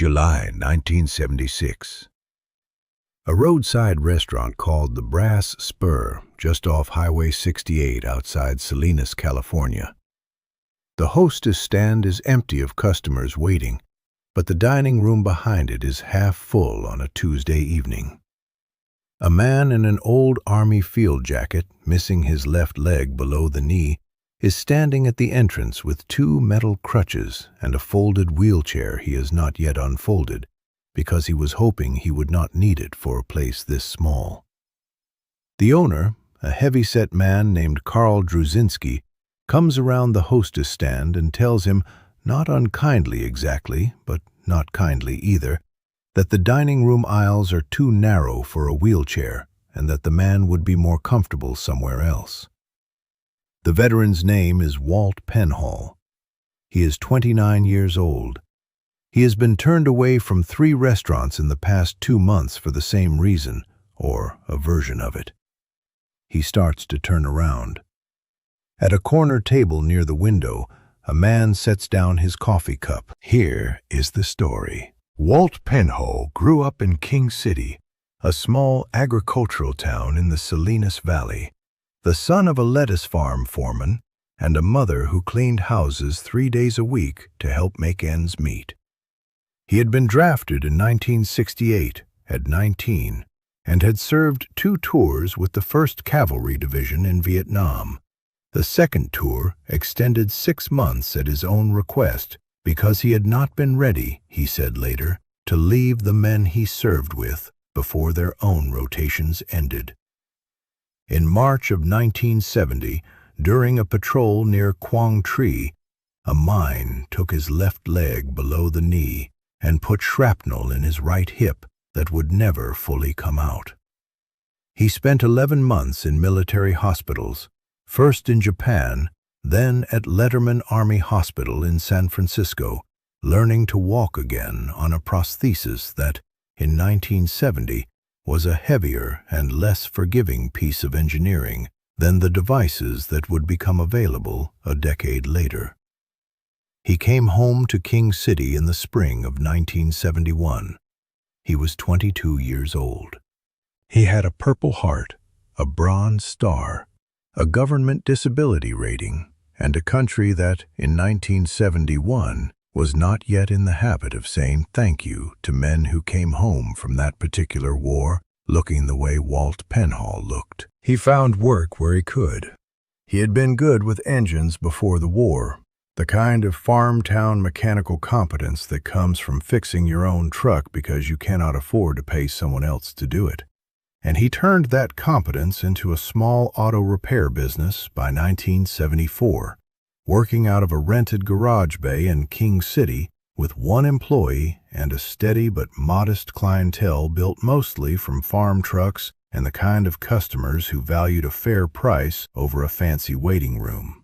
July 1976. A roadside restaurant called the Brass Spur, just off Highway 68 outside Salinas, California. The hostess stand is empty of customers waiting, but the dining room behind it is half full on a Tuesday evening. A man in an old Army field jacket, missing his left leg below the knee, is standing at the entrance with two metal crutches and a folded wheelchair he has not yet unfolded, because he was hoping he would not need it for a place this small. The owner, a heavy-set man named Carl Druzinski, comes around the hostess stand and tells him, not unkindly exactly, but not kindly either, that the dining room aisles are too narrow for a wheelchair and that the man would be more comfortable somewhere else. The veteran's name is Walt Penhall. He is 29 years old. He has been turned away from 3 restaurants in the past 2 months for the same reason, or a version of it. He starts to turn around. At a corner table near the window, a man sets down his coffee cup. Here is the story. Walt Penhall grew up in King City, a small agricultural town in the Salinas Valley, the son of a lettuce farm foreman and a mother who cleaned houses 3 days a week to help make ends meet. He had been drafted in 1968 at 19 and had served 2 tours with the 1st Cavalry Division in Vietnam. The second tour extended 6 months at his own request because he had not been ready, he said later, to leave the men he served with before their own rotations ended. In March of 1970, during a patrol near Quang Tri, a mine took his left leg below the knee and put shrapnel in his right hip that would never fully come out. He spent 11 months in military hospitals, first in Japan, then at Letterman Army Hospital in San Francisco, learning to walk again on a prosthesis that, in 1970, was a heavier and less forgiving piece of engineering than the devices that would become available a decade later. He came home to King City in the spring of 1971. He was 22 years old. He had a Purple Heart, a Bronze Star, a government disability rating, and a country that, in 1971, was not yet in the habit of saying thank you to men who came home from that particular war looking the way Walt Penhall looked. He found work where he could. He had been good with engines before the war, the kind of farm-town mechanical competence that comes from fixing your own truck because you cannot afford to pay someone else to do it. And he turned that competence into a small auto repair business by 1974, working out of a rented garage bay in King City with 1 employee and a steady but modest clientele built mostly from farm trucks and the kind of customers who valued a fair price over a fancy waiting room.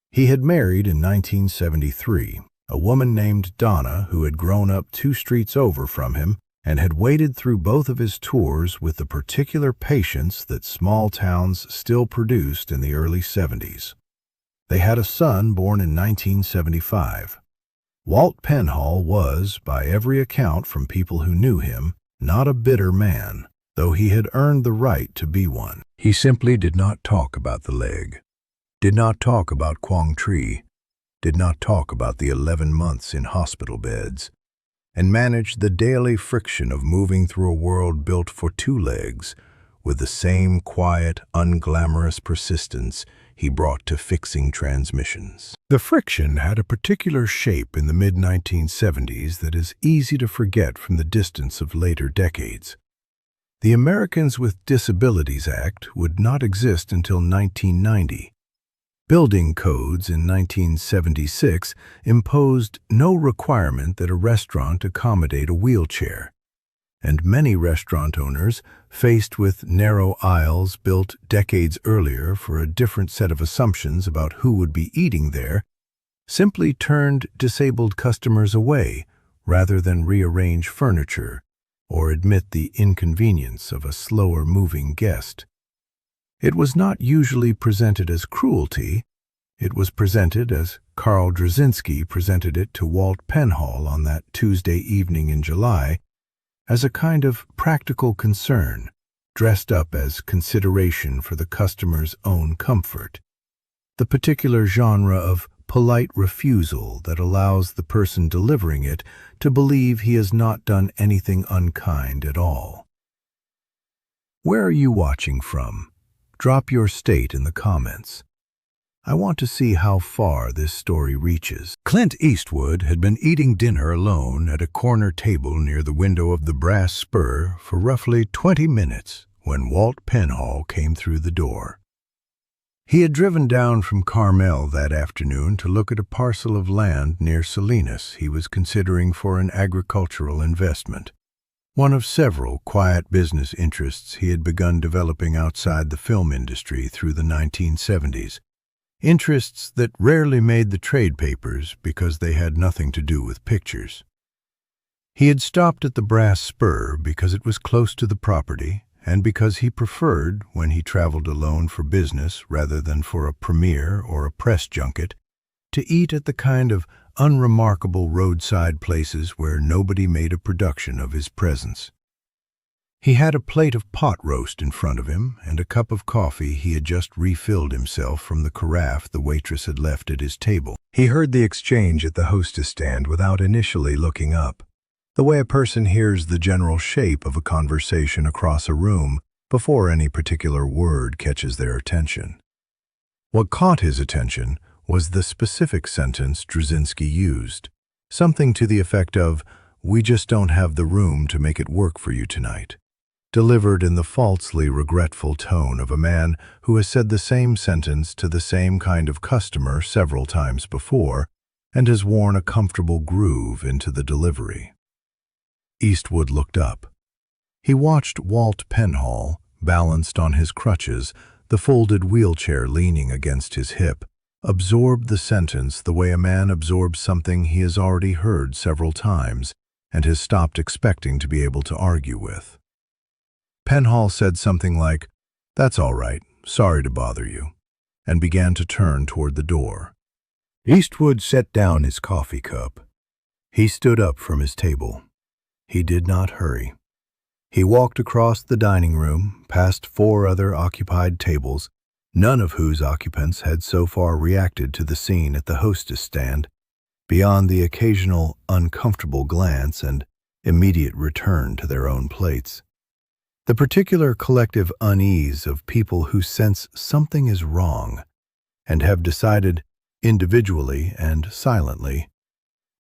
He had married in 1973 a woman named Donna who had grown up 2 streets over from him and had waited through both of his tours with the particular patience that small towns still produced in the early 70s. They had a son born in 1975. Walt Penhall was, by every account from people who knew him, not a bitter man, though he had earned the right to be one. He simply did not talk about the leg, did not talk about Quang Tri, did not talk about the 11 months in hospital beds, and managed the daily friction of moving through a world built for 2 legs with the same quiet, unglamorous persistence he brought to fixing transmissions. The friction had a particular shape in the mid-1970s that is easy to forget from the distance of later decades. The Americans with Disabilities Act would not exist until 1990. Building codes in 1976 imposed no requirement that a restaurant accommodate a wheelchair, and many restaurant owners, faced with narrow aisles built decades earlier for a different set of assumptions about who would be eating there, simply turned disabled customers away rather than rearrange furniture or admit the inconvenience of a slower-moving guest. It was not usually presented as cruelty. It was presented as Carl Drzynski presented it to Walt Penhall on that Tuesday evening in July as a kind of practical concern, dressed up as consideration for the customer's own comfort. The particular genre of polite refusal that allows the person delivering it to believe he has not done anything unkind at all. Where are you watching from? Drop your state in the comments. I want to see how far this story reaches. Clint Eastwood had been eating dinner alone at a corner table near the window of the Brass Spur for roughly 20 minutes when Walt Penhall came through the door. He had driven down from Carmel that afternoon to look at a parcel of land near Salinas he was considering for an agricultural investment, one of several quiet business interests he had begun developing outside the film industry through the 1970s. Interests that rarely made the trade papers because they had nothing to do with pictures. He had stopped at the Brass Spur because it was close to the property and because he preferred, when he traveled alone for business rather than for a premiere or a press junket, to eat at the kind of unremarkable roadside places where nobody made a production of his presence. He had a plate of pot roast in front of him and a cup of coffee he had just refilled himself from the carafe the waitress had left at his table. He heard the exchange at the hostess stand without initially looking up, the way a person hears the general shape of a conversation across a room before any particular word catches their attention. What caught his attention was the specific sentence Drzynski used, something to the effect of, "We just don't have the room to make it work for you tonight," delivered in the falsely regretful tone of a man who has said the same sentence to the same kind of customer several times before and has worn a comfortable groove into the delivery. Eastwood looked up. He watched Walt Penhall, balanced on his crutches, the folded wheelchair leaning against his hip, absorb the sentence the way a man absorbs something he has already heard several times and has stopped expecting to be able to argue with. Penhall said something like, "That's all right, sorry to bother you," and began to turn toward the door. Eastwood set down his coffee cup. He stood up from his table. He did not hurry. He walked across the dining room, past 4 other occupied tables, none of whose occupants had so far reacted to the scene at the hostess stand, beyond the occasional uncomfortable glance and immediate return to their own plates. The particular collective unease of people who sense something is wrong and have decided, individually and silently,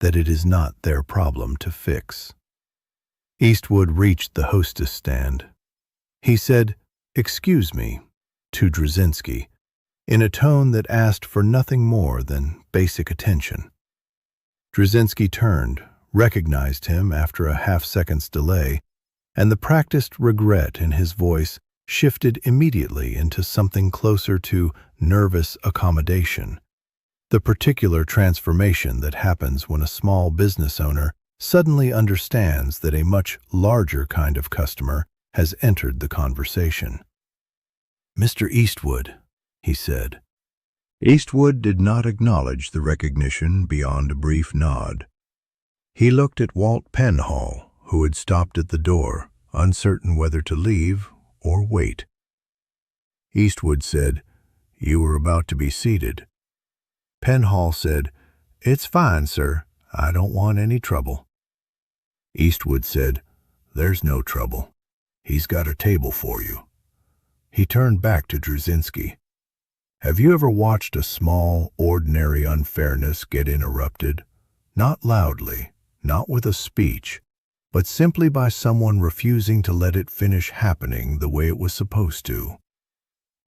that it is not their problem to fix. Eastwood reached the hostess stand. He said, "Excuse me," to Drzynski, in a tone that asked for nothing more than basic attention. Drzynski turned, recognized him after a half-second's delay, and the practiced regret in his voice shifted immediately into something closer to nervous accommodation, the particular transformation that happens when a small business owner suddenly understands that a much larger kind of customer has entered the conversation. "Mr. Eastwood," he said. Eastwood did not acknowledge the recognition beyond a brief nod. He looked at Walt Penhall, who had stopped at the door, uncertain whether to leave or wait. Eastwood said, "You were about to be seated." Penhall said, "It's fine, sir. I don't want any trouble." Eastwood said, "There's no trouble. He's got a table for you." He turned back to Drzynski. "Have you ever watched a small, ordinary unfairness get interrupted? Not loudly, not with a speech, but simply by someone refusing to let it finish happening the way it was supposed to.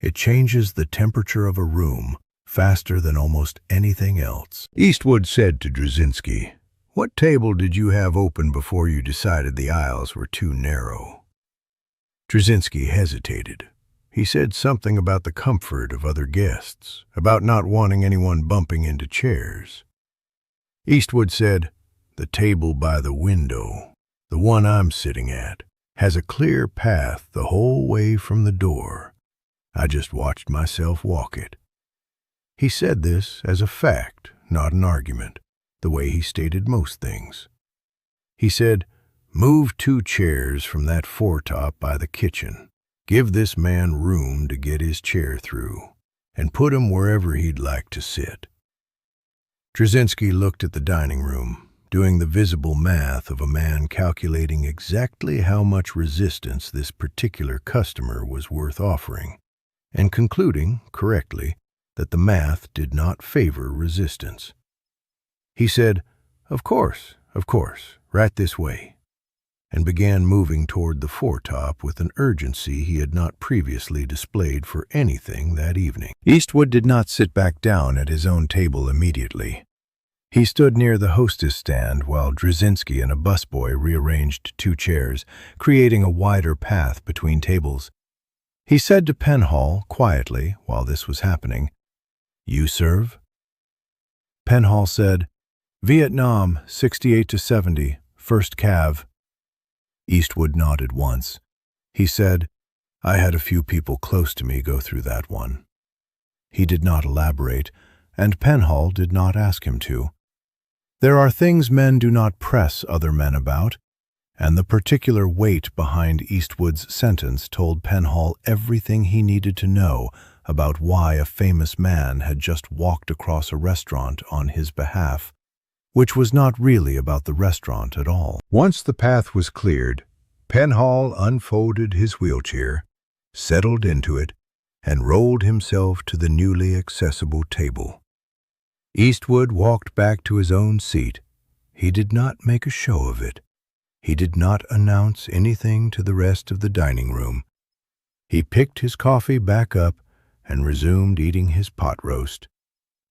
It changes the temperature of a room faster than almost anything else." Eastwood said to Drzynski, "What table did you have open before you decided the aisles were too narrow?" Drzynski hesitated. He said something about the comfort of other guests, about not wanting anyone bumping into chairs. Eastwood said, "The table by the window, the one I'm sitting at, has a clear path the whole way from the door. I just watched myself walk it." He said this as a fact, not an argument, the way he stated most things. He said, "Move 2 chairs from that foretop by the kitchen. Give this man room to get his chair through, and put him wherever he'd like to sit." Drzezinski looked at the dining room, doing the visible math of a man calculating exactly how much resistance this particular customer was worth offering, and concluding, correctly, that the math did not favor resistance. He said, of course, right this way," and began moving toward the foretop with an urgency he had not previously displayed for anything that evening. Eastwood did not sit back down at his own table immediately. He stood near the hostess stand while Drzezinski and a busboy rearranged 2 chairs, creating a wider path between tables. He said to Penhall quietly while this was happening, "You serve?" Penhall said, "Vietnam, 68 to 70, first cav." Eastwood nodded once. He said, "I had a few people close to me go through that one." He did not elaborate, and Penhall did not ask him to. There are things men do not press other men about, and the particular weight behind Eastwood's sentence told Penhall everything he needed to know about why a famous man had just walked across a restaurant on his behalf, which was not really about the restaurant at all. Once the path was cleared, Penhall unfolded his wheelchair, settled into it, and rolled himself to the newly accessible table. Eastwood walked back to his own seat. He did not make a show of it. He did not announce anything to the rest of the dining room. He picked his coffee back up and resumed eating his pot roast,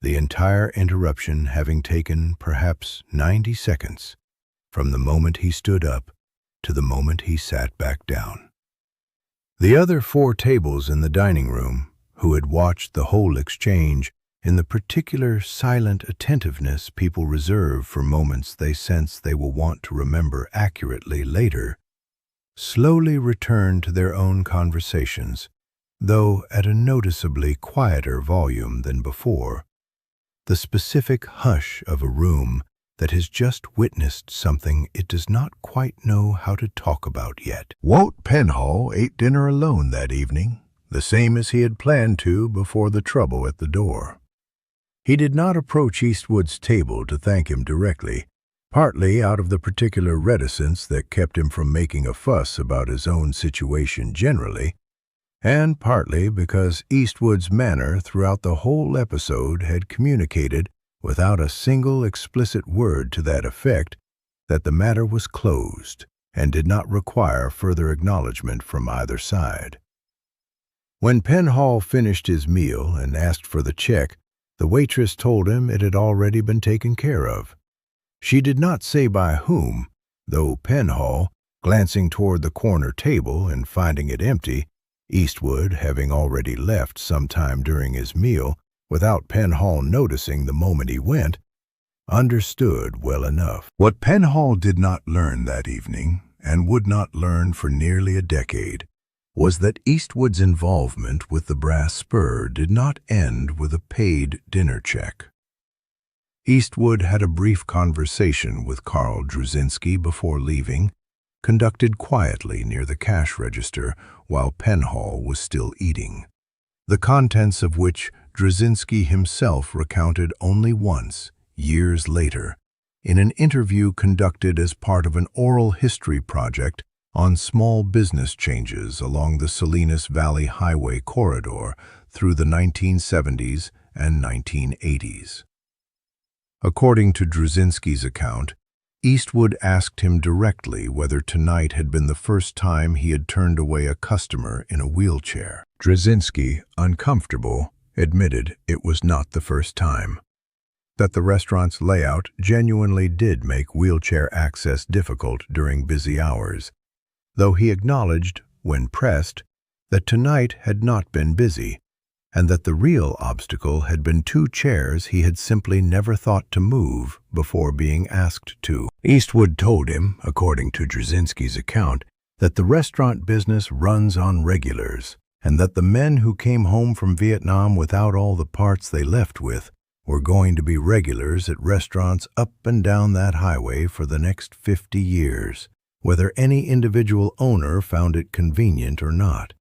the entire interruption having taken perhaps 90 seconds, from the moment he stood up to the moment he sat back down. The other 4 tables in the dining room, who had watched the whole exchange in the particular silent attentiveness people reserve for moments they sense they will want to remember accurately later, slowly returned to their own conversations, though at a noticeably quieter volume than before. The specific hush of a room that has just witnessed something it does not quite know how to talk about yet. Walt Penhall ate dinner alone that evening, the same as he had planned to before the trouble at the door. He did not approach Eastwood's table to thank him directly, partly out of the particular reticence that kept him from making a fuss about his own situation generally, and partly because Eastwood's manner throughout the whole episode had communicated, without a single explicit word to that effect, that the matter was closed and did not require further acknowledgment from either side. When Penhall finished his meal and asked for the check, the waitress told him it had already been taken care of. She did not say by whom, though Penhall, glancing toward the corner table and finding it empty, Eastwood having already left some time during his meal, without Penhall noticing the moment he went, understood well enough. What Penhall did not learn that evening, and would not learn for nearly a decade, was that Eastwood's involvement with the Brass Spur did not end with a paid dinner check. Eastwood had a brief conversation with Carl Drzezinski before leaving, conducted quietly near the cash register while Penhall was still eating, the contents of which Drzezinski himself recounted only once, years later, in an interview conducted as part of an oral history project on small business changes along the Salinas Valley Highway corridor through the 1970s and 1980s. According to Drzezinski's account, Eastwood asked him directly whether tonight had been the first time he had turned away a customer in a wheelchair. Drzezinski, uncomfortable, admitted it was not the first time, that the restaurant's layout genuinely did make wheelchair access difficult during busy hours, though he acknowledged, when pressed, that tonight had not been busy, and that the real obstacle had been 2 chairs he had simply never thought to move before being asked to. Eastwood told him, according to Drzezinski's account, that the restaurant business runs on regulars, and that the men who came home from Vietnam without all the parts they left with were going to be regulars at restaurants up and down that highway for the next 50 years, whether any individual owner found it convenient or not,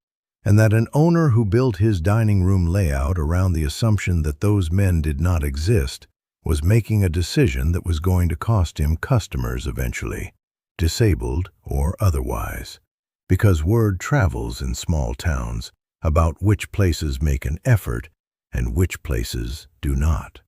and that an owner who built his dining room layout around the assumption that those men did not exist was making a decision that was going to cost him customers eventually, disabled or otherwise, because word travels in small towns about which places make an effort and which places do not.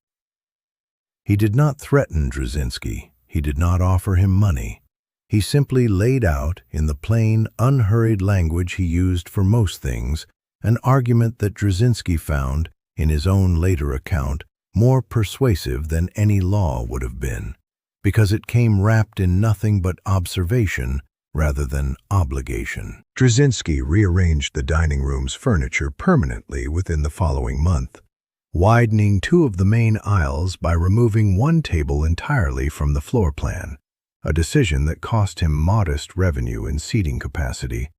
He did not threaten Drzezinski. He did not offer him money. He simply laid out, in the plain, unhurried language he used for most things, an argument that Drzezinski found, in his own later account, more persuasive than any law would have been, because it came wrapped in nothing but observation rather than obligation. Drzezinski rearranged the dining room's furniture permanently within the following month, widening two of the main aisles by removing one table entirely from the floor plan, a decision that cost him modest revenue and seating capacity,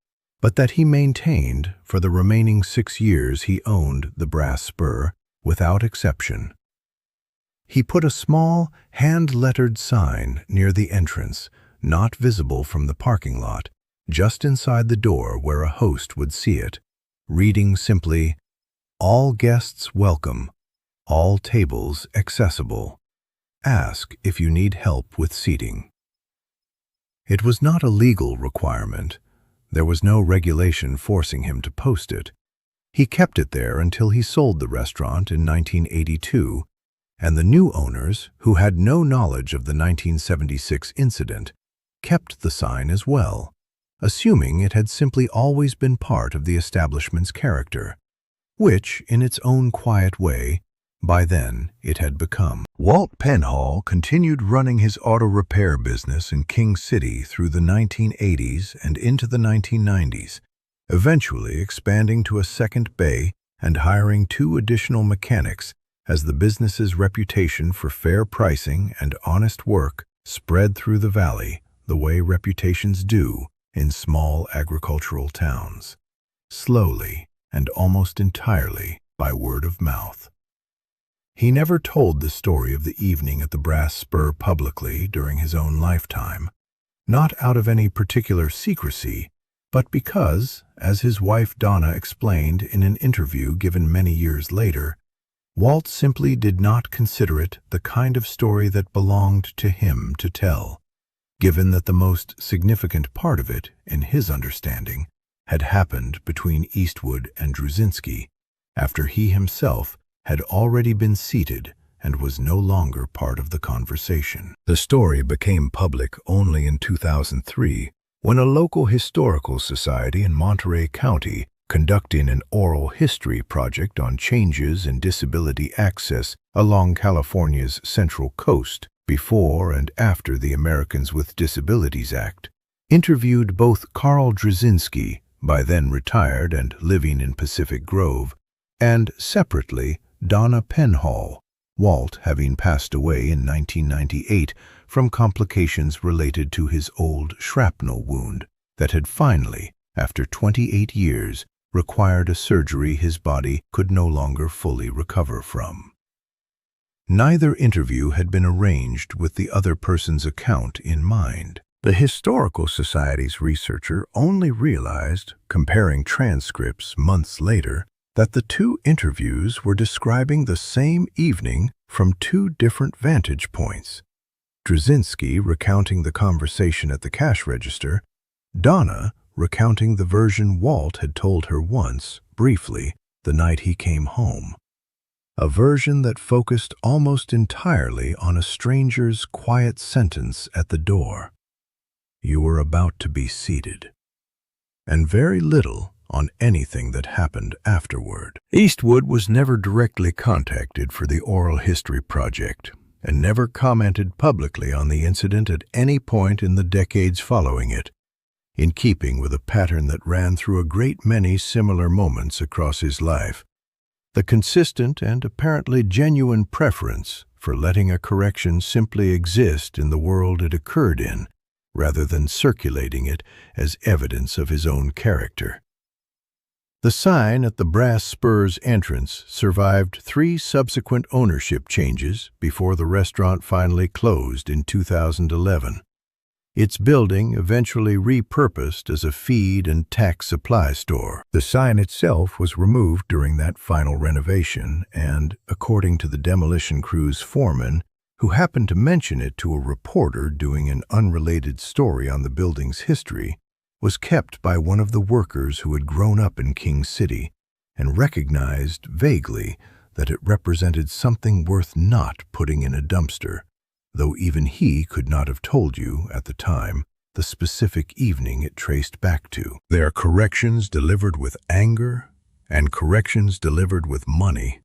but that he maintained for the remaining 6 years he owned the Brass Spur, without exception. He put a small, hand-lettered sign near the entrance, not visible from the parking lot, just inside the door where a host would see it, reading simply, "All guests welcome, all tables accessible. Ask if you need help with seating." It was not a legal requirement. There was no regulation forcing him to post it. He kept it there until he sold the restaurant in 1982, and the new owners, who had no knowledge of the 1976 incident, kept the sign as well, assuming it had simply always been part of the establishment's character, which, in its own quiet way, by then it had become. Walt Penhall continued running his auto repair business in King City through the 1980s and into the 1990s, eventually expanding to a second bay and hiring 2 additional mechanics as the business's reputation for fair pricing and honest work spread through the valley the way reputations do in small agricultural towns, slowly and almost entirely by word of mouth. He never told the story of the evening at the Brass Spur publicly during his own lifetime, not out of any particular secrecy, but because, as his wife Donna explained in an interview given many years later, Walt simply did not consider it the kind of story that belonged to him to tell, given that the most significant part of it, in his understanding, had happened between Eastwood and Drzezinski, after he himself had already been seated and was no longer part of the conversation. The story became public only in 2003, when a local historical society in Monterey County, conducting an oral history project on changes in disability access along California's Central Coast before and after the Americans with Disabilities Act, interviewed both Carl Drzezinski, by then retired and living in Pacific Grove, and, separately, Donna Penhall, Walt having passed away in 1998 from complications related to his old shrapnel wound that had finally, after 28 years, required a surgery his body could no longer fully recover from. Neither interview had been arranged with the other person's account in mind. The Historical Society's researcher only realized, comparing transcripts months later, that the 2 interviews were describing the same evening from 2 different vantage points. Drzezinski recounting the conversation at the cash register, Donna recounting the version Walt had told her once, briefly, the night he came home. A version that focused almost entirely on a stranger's quiet sentence at the door, "You were about to be seated," and very little on anything that happened afterward. Eastwood was never directly contacted for the oral history project and never commented publicly on the incident at any point in the decades following it, in keeping with a pattern that ran through a great many similar moments across his life, the consistent and apparently genuine preference for letting a correction simply exist in the world it occurred in, rather than circulating it as evidence of his own character. The sign at the Brass Spur's entrance survived 3 subsequent ownership changes before the restaurant finally closed in 2011. Its building eventually repurposed as a feed and tack supply store. The sign itself was removed during that final renovation and, according to the demolition crew's foreman, who happened to mention it to a reporter doing an unrelated story on the building's history, was kept by one of the workers who had grown up in King City and recognized vaguely that it represented something worth not putting in a dumpster, though even he could not have told you, at the time, the specific evening it traced back to. They are corrections delivered with anger, and corrections delivered with money,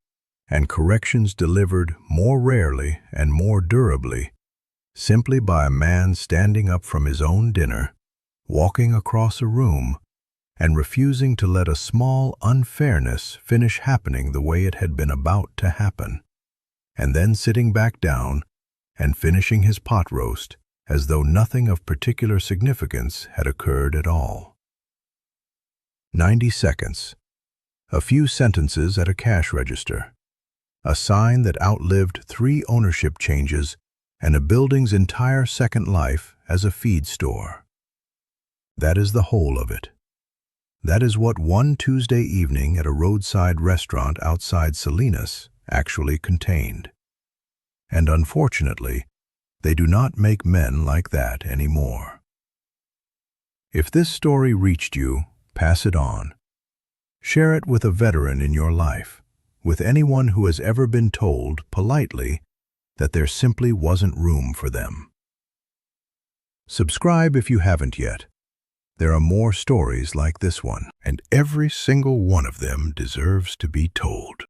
and corrections delivered more rarely and more durably, simply by a man standing up from his own dinner, walking across a room, and refusing to let a small unfairness finish happening the way it had been about to happen, and then sitting back down and finishing his pot roast as though nothing of particular significance had occurred at all. 90 seconds. A few sentences at a cash register. A sign that outlived 3 ownership changes and a building's entire second life as a feed store. That is the whole of it. That is what one Tuesday evening at a roadside restaurant outside Salinas actually contained. And unfortunately, they do not make men like that anymore. If this story reached you, pass it on. Share it with a veteran in your life, with anyone who has ever been told, politely, that there simply wasn't room for them. Subscribe if you haven't yet. There are more stories like this one, and every single one of them deserves to be told.